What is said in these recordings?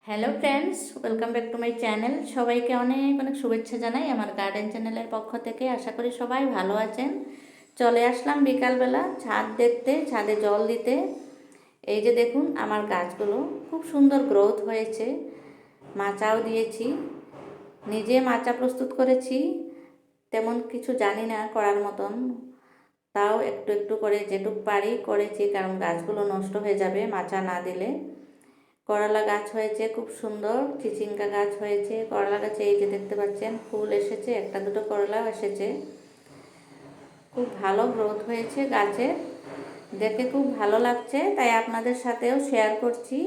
Hello friends, welcome back to my channel. সবাইকে অনেক অনেক শুভেচ্ছা জানাই আমার গার্ডেন চ্যানেলের পক্ষ থেকে। আশা করি সবাই ভালো আছেন। চলে আসলাম বিকালবেলা ছাদ দেখতে, ছাদে জল দিতে। এই যে দেখুন আমার গাছগুলো খুব সুন্দর গ্রোথ হয়েছে। মাচাও দিয়েছি, নিজে মাচা প্রস্তুত করেছি। তেমন কিছু জানি না করার মতন, তাও একটু একটু করে যেটুক পারি করেছি, কারণ গাছগুলো নষ্ট হয়ে যাবে মাচা না দিলে। করলা গাছ হয়েছে খুব সুন্দর, চিচিঙ্গা গাছ হয়েছে। করলা গাছে এই যে দেখতে পাচ্ছেন ফুল এসেছে, একটা দুটো করলাও এসেছে। খুব ভালো গ্রোথ হয়েছে গাছের, দেখে খুব ভালো লাগছে, তাই আপনাদের সাথেও শেয়ার করছি।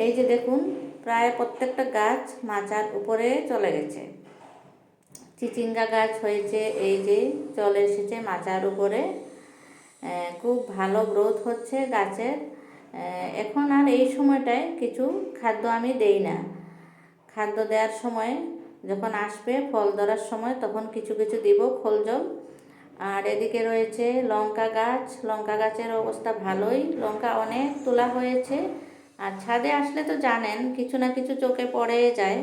এই যে দেখুন প্রায় প্রত্যেকটা গাছ মাচার উপরে চলে গেছে। চিচিঙ্গা গাছ হয়েছে, এই যে চলে এসেছে মাচার উপরে। খুব ভালো গ্রোথ হচ্ছে গাছের। এখন আর এই সময়টায় কিছু খাদ্য আমি দেই না। খাদ্য দেওয়ার সময় যখন আসবে ফল ধরার সময় তখন কিছু কিছু দিব খোল জল। আর এদিকে রয়েছে লঙ্কা গাছ। লঙ্কা গাছের অবস্থা ভালোই, লঙ্কা অনেক তোলা হয়েছে। আর ছাদে আসলে তো জানেন কিছু না কিছু চোখে পড়ে যায়।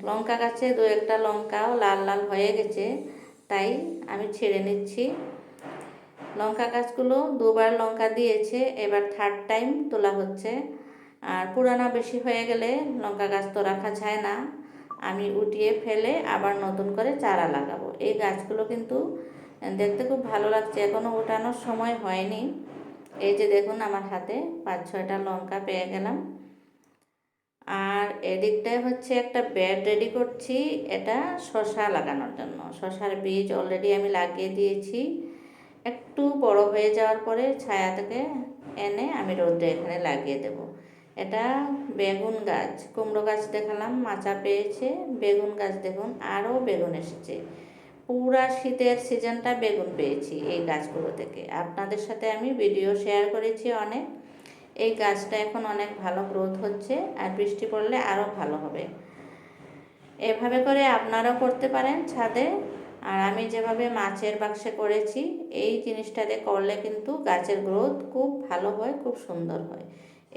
লঙ্কা গাছে দু একটা লঙ্কাও লাল লাল হয়ে গেছে, তাই আমি ছেড়ে নিচ্ছি। লঙ্কা গাছগুলো দুবার লঙ্কা দিয়েছে, এবার থার্ড টাইম তোলা হচ্ছে। আর পুরানা বেশি হয়ে গেলে লঙ্কা গাছ তো রাখা যায় না, আমি উঠিয়ে ফেলে আবার নতুন করে চারা লাগাবো। এই গাছগুলো কিন্তু দেখতে খুব ভালো লাগছে, এখনও ওঠানোর সময় হয়নি। এই যে দেখুন আমার হাতে 5-6টা লঙ্কা পেয়ে গেলাম। আর এদিকটায় হচ্ছে একটা বেড রেডি করছি, এটা শসা লাগানোর জন্য। শসার বীজ অলরেডি আমি লাগিয়ে দিয়েছি। একটু বড় হয়ে যাওয়ার পরে ছায়া থেকে এনে আমি রোদে এখানে লাগিয়ে দেব। এটা বেগুন গাছ, কুমড়ো গাছ দেখালাম মাচা পেয়েছে, বেগুন গাছ দেখুন আরও বেগুন এসেছে। পুরা শীতের সিজনটা বেগুন পেয়েছি এই গাছগুলো থেকে। আপনাদের সাথে আমি ভিডিও শেয়ার করেছি অনেক। এই গাছটা এখন অনেক ভালো গ্রোথ হচ্ছে, আর বৃষ্টি পড়লে আরও ভালো হবে। এভাবে করে আপনারাও করতে পারেন ছাদে। আর আমি যেভাবে মাছের বাক্সে করেছি, এই জিনিসটাতে করলে কিন্তু গাছের গ্রোথ খুব ভালো হয়, খুব সুন্দর হয়।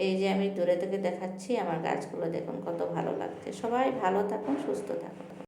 এই যে আমি দূরে থেকে দেখাচ্ছি আমার গাছগুলো, দেখুন কত ভালো লাগছে। সবাই ভালো থাকুন, সুস্থ থাকুন।